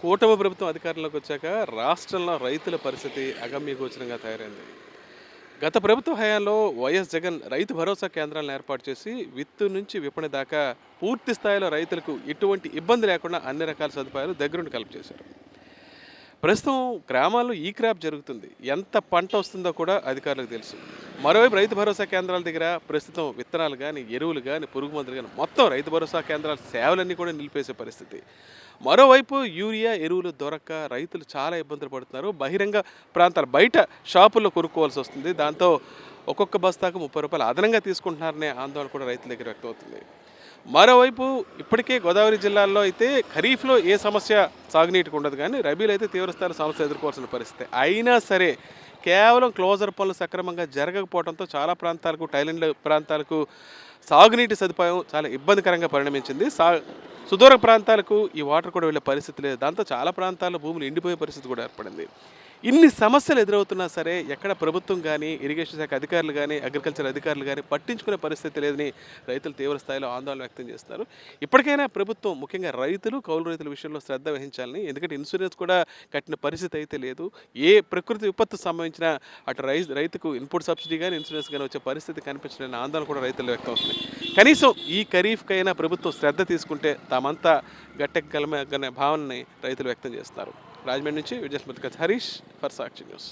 కూటమి ప్రభుత్వం అధికారంలోకి వచ్చాక రాష్ట్రంలో రైతుల పరిస్థితి అగమ్యగోచరంగా తయారైంది. గత ప్రభుత్వ హయాంలో వైఎస్ జగన్ రైతు భరోసా కేంద్రాలను ఏర్పాటు చేసి విత్తు నుంచి విపణి దాకా పూర్తి స్థాయిలో రైతులకు ఎటువంటి ఇబ్బంది లేకుండా అన్ని రకాల సదుపాయాలు దగ్గరుండి కల్పించేశారు. ప్రస్తుతం గ్రామాల్లో ఈ క్రాప్ జరుగుతుంది. ఎంత పంట వస్తుందో కూడా అధికారులకు తెలుసు. మరోవైపు రైతు భరోసా కేంద్రాల దగ్గర ప్రస్తుతం విత్తనాలు కానీ, ఎరువులు కానీ, పురుగు మందులు కానీ మొత్తం రైతు భరోసా కేంద్రాల సేవలన్నీ కూడా నిలిపేసే పరిస్థితి. మరోవైపు యూరియా ఎరువులు దొరక్క రైతులు చాలా ఇబ్బందులు పడుతున్నారు. బహిరంగ ప్రాంతాలు బయట షాపుల్లో కొనుక్కోవాల్సి వస్తుంది. దాంతో ఒక్కొక్క బస్తాకు 30 రూపాయలు అదనంగా తీసుకుంటున్నారనే ఆందోళన కూడా రైతుల దగ్గర వ్యక్తమవుతుంది. మరోవైపు ఇప్పటికే గోదావరి జిల్లాల్లో అయితే ఖరీఫ్లో ఏ సమస్య సాగునీటికి ఉండదు, కానీ రబీలో అయితే తీవ్రస్థాయి సమస్య ఎదుర్కోవాల్సిన పరిస్థితి. అయినా సరే కేవలం క్లోజర్ పనులు సక్రమంగా జరగకపోవడంతో చాలా ప్రాంతాలకు, టైలెండ్ ప్రాంతాలకు సాగునీటి సదుపాయం చాలా ఇబ్బందికరంగా పరిణమించింది. సుదూర ప్రాంతాలకు ఈ వాటర్ కూడా వెళ్ళే పరిస్థితి లేదు. దాంతో చాలా ప్రాంతాల్లో భూములు ఎండిపోయే పరిస్థితి కూడా ఏర్పడింది. ఇన్ని సమస్యలు ఎదురవుతున్నా సరే ఎక్కడ ప్రభుత్వం కానీ, ఇరిగేషన్ శాఖ అధికారులు కానీ, అగ్రికల్చర్ అధికారులు కానీ పట్టించుకునే పరిస్థితి లేదని రైతులు తీవ్ర స్థాయిలో ఆందోళన వ్యక్తం చేస్తున్నారు. ఇప్పటికైనా ప్రభుత్వం ముఖ్యంగా రైతులు, కౌలు రైతుల విషయంలో శ్రద్ధ వహించాలని, ఎందుకంటే ఇన్సూరెన్స్ కూడా కట్టిన పరిస్థితి అయితే లేదు. ఏ ప్రకృతి విపత్తు సంభవించినా అటు రైతుకు ఇన్పుట్ సబ్సిడీ కానీ, ఇన్సూరెన్స్ కానీ వచ్చే పరిస్థితి కనిపించలేని ఆందోళన కూడా రైతులు వ్యక్తం అవుతుంది. కనీసం ఈ ఖరీఫ్కైనా ప్రభుత్వం శ్రద్ధ తీసుకుంటే తామంతా గట్టెక్కగలమే అనే భావనని రైతులు వ్యక్తం చేస్తారు. రాజమండ్రి నుంచి విజయస్మృతి హరీష్ ఫర్ సాక్షి న్యూస్.